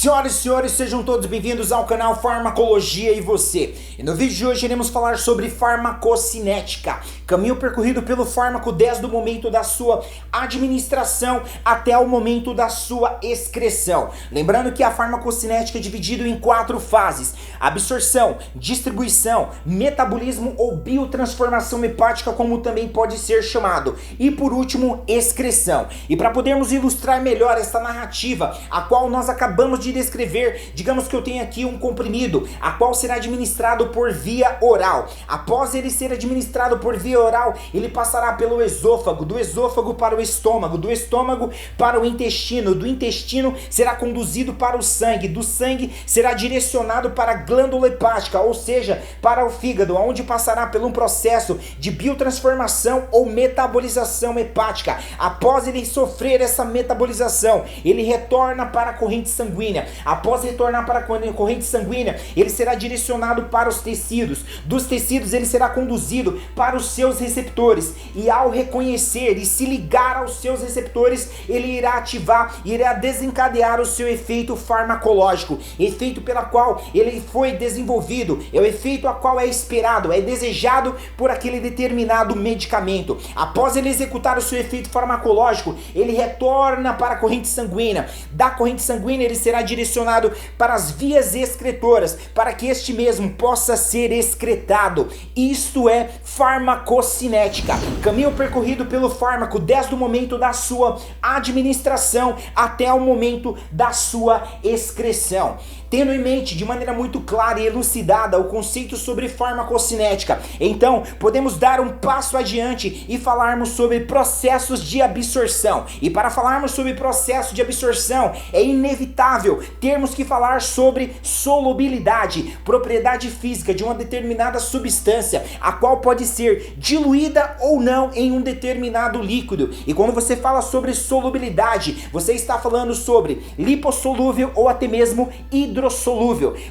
Senhoras e senhores, sejam todos bem-vindos ao canal Farmacologia e Você. E no vídeo de hoje iremos falar sobre farmacocinética, caminho percorrido pelo fármaco desde o momento da sua administração até o momento da sua excreção. Lembrando que a farmacocinética é dividida em 4 fases: absorção, distribuição, metabolismo ou biotransformação hepática, como também pode ser chamado, e por último, excreção. E para podermos ilustrar melhor esta narrativa, a qual nós acabamos de descrever, digamos que eu tenho aqui um comprimido, a qual será administrado por via oral. Após ele ser administrado por via oral, ele passará pelo esôfago, do esôfago para o estômago, do estômago para o intestino, do intestino será conduzido para o sangue, do sangue será direcionado para a glândula hepática, ou seja, para o fígado, onde passará por um processo de biotransformação ou metabolização hepática. Após ele sofrer essa metabolização, ele retorna para a corrente sanguínea. Após retornar para a corrente sanguínea, ele será direcionado para os tecidos. Dos tecidos ele será conduzido para os seus receptores, e ao reconhecer e se ligar aos seus receptores, ele irá ativar, irá desencadear o seu efeito farmacológico, efeito pela qual ele foi desenvolvido, é o efeito a qual é esperado, é desejado por aquele determinado medicamento. Após ele executar o seu efeito farmacológico, ele retorna para a corrente sanguínea. Da corrente sanguínea ele será direcionado para as vias excretoras, para que este mesmo possa ser excretado. Isto é farmacocinética, caminho percorrido pelo fármaco desde o momento da sua administração até o momento da sua excreção. Tendo em mente de maneira muito clara e elucidada o conceito sobre farmacocinética, então podemos dar um passo adiante e falarmos sobre processos de absorção. E para falarmos sobre processo de absorção, é inevitável termos que falar sobre solubilidade, propriedade física de uma determinada substância, a qual pode ser diluída ou não em um determinado líquido. E quando você fala sobre solubilidade, você está falando sobre lipossolúvel ou até mesmo hidrossolúvel.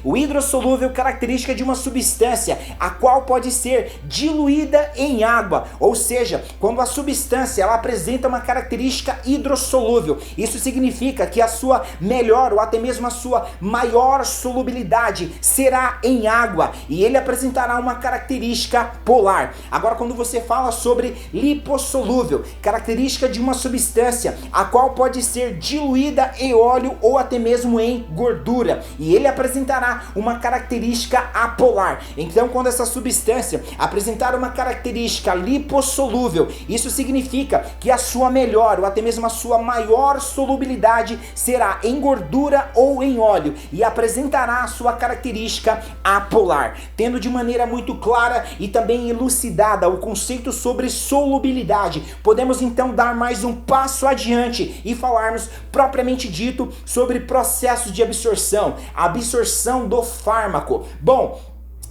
O hidrossolúvel, característica de uma substância a qual pode ser diluída em água, ou seja, quando a substância ela apresenta uma característica hidrossolúvel, isso significa que a sua melhor ou até mesmo a sua maior solubilidade será em água, e ele apresentará uma característica polar. Agora, quando você fala sobre lipossolúvel, característica de uma substância a qual pode ser diluída em óleo ou até mesmo em gordura, e ele apresentará uma característica apolar. Então, quando essa substância apresentar uma característica lipossolúvel, isso significa que a sua melhor ou até mesmo a sua maior solubilidade será em gordura ou em óleo, e apresentará a sua característica apolar. Tendo de maneira muito clara e também elucidada o conceito sobre solubilidade, podemos então dar mais um passo adiante e falarmos propriamente dito sobre processos de absorção, a absorção do fármaco. Bom,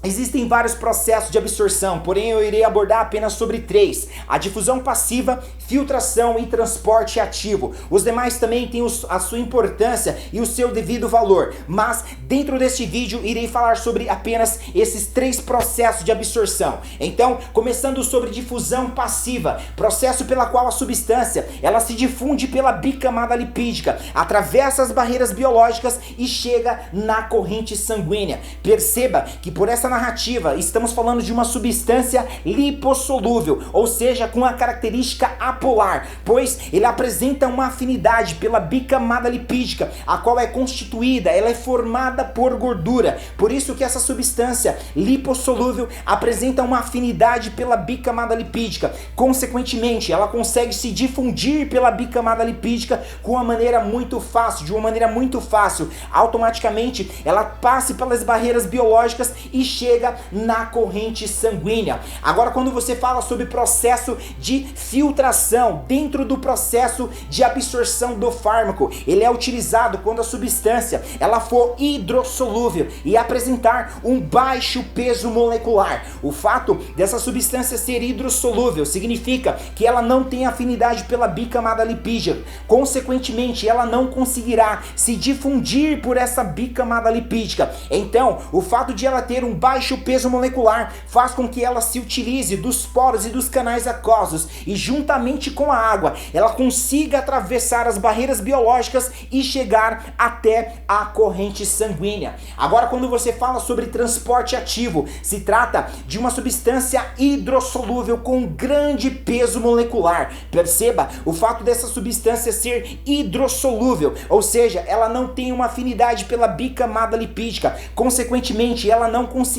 existem vários processos de absorção, porém eu irei abordar apenas sobre 3: a difusão passiva, filtração e transporte ativo. Os demais também têm a sua importância e o seu devido valor, mas dentro deste vídeo irei falar sobre apenas esses 3 processos de absorção. Então, começando sobre difusão passiva, processo pela qual a substância ela se difunde pela bicamada lipídica, atravessa as barreiras biológicas e chega na corrente sanguínea. Perceba que por essa narrativa estamos falando de uma substância lipossolúvel, ou seja, com a característica apolar, pois ele apresenta uma afinidade pela bicamada lipídica, a qual é constituída, ela é formada por gordura. Por isso que essa substância lipossolúvel apresenta uma afinidade pela bicamada lipídica. Consequentemente, ela consegue se difundir pela bicamada lipídica de uma maneira muito fácil. Automaticamente, ela passa pelas barreiras biológicas e chega na corrente sanguínea. Agora, quando você fala sobre processo de filtração, dentro do processo de absorção do fármaco, ele é utilizado quando a substância ela for hidrossolúvel e apresentar um baixo peso molecular. O fato dessa substância ser hidrossolúvel significa que ela não tem afinidade pela bicamada lipídica. Consequentemente, ela não conseguirá se difundir por essa bicamada lipídica. Então, o fato de ela ter um baixo peso molecular faz com que ela se utilize dos poros e dos canais aquosos e juntamente com a água ela consiga atravessar as barreiras biológicas e chegar até a corrente sanguínea. Agora, quando você fala sobre transporte ativo, se trata de uma substância hidrossolúvel com grande peso molecular. Perceba o fato dessa substância ser hidrossolúvel, ou seja, ela não tem uma afinidade pela bicamada lipídica, consequentemente ela não conseguirá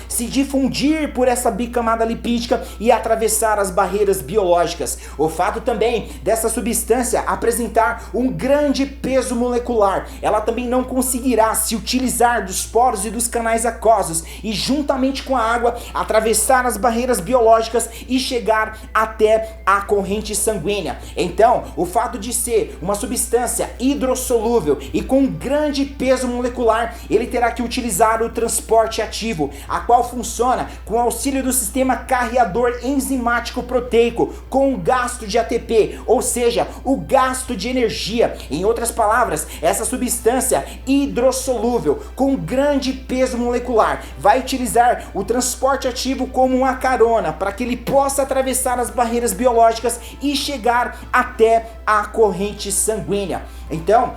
se difundir por essa bicamada lipídica e atravessar as barreiras biológicas. O fato também dessa substância apresentar um grande peso molecular, ela também não conseguirá se utilizar dos poros e dos canais aquosos e juntamente com a água atravessar as barreiras biológicas e chegar até a corrente sanguínea. Então, o fato de ser uma substância hidrossolúvel e com grande peso molecular, ele terá que utilizar o transporte ativo, a qual funciona com auxílio do sistema carreador enzimático proteico, com o gasto de ATP, ou seja, o gasto de energia. Em outras palavras, essa substância hidrossolúvel com grande peso molecular vai utilizar o transporte ativo como uma carona para que ele possa atravessar as barreiras biológicas e chegar até a corrente sanguínea. Então,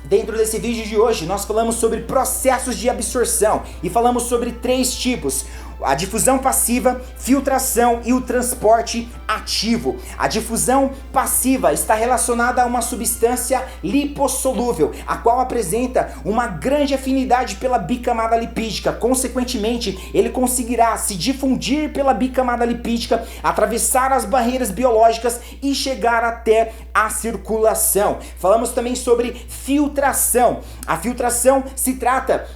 dentro desse vídeo de hoje, nós falamos sobre processos de absorção e falamos sobre 3 tipos: a difusão passiva, filtração e o transporte ativo. A difusão passiva está relacionada a uma substância lipossolúvel, a qual apresenta uma grande afinidade pela bicamada lipídica. Consequentemente, ele conseguirá se difundir pela bicamada lipídica, atravessar as barreiras biológicas e chegar até a circulação. Falamos também sobre filtração. A filtração se trata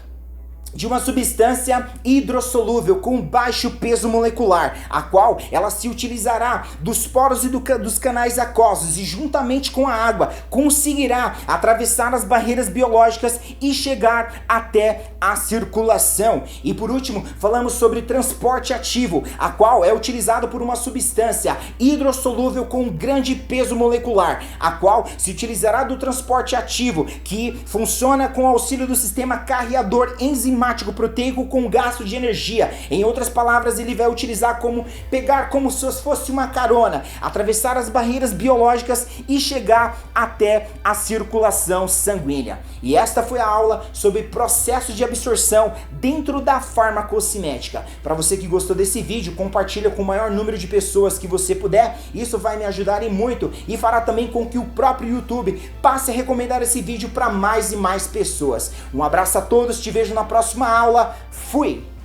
de uma substância hidrossolúvel com baixo peso molecular, a qual ela se utilizará dos poros e dos canais aquosos e juntamente com a água conseguirá atravessar as barreiras biológicas e chegar até a circulação. E por último, falamos sobre transporte ativo, a qual é utilizado por uma substância hidrossolúvel com grande peso molecular, a qual se utilizará do transporte ativo, que funciona com o auxílio do sistema carreador enzimático proteico com gasto de energia. Em outras palavras, ele vai utilizar pegar como se fosse uma carona, atravessar as barreiras biológicas e chegar até a circulação sanguínea. E esta foi a aula sobre processos de absorção dentro da farmacocinética. Para você que gostou desse vídeo, compartilha com o maior número de pessoas que você puder. Isso vai me ajudar e muito e fará também com que o próprio YouTube passe a recomendar esse vídeo para mais e mais pessoas. Um abraço a todos, te vejo na próxima aula. Fui!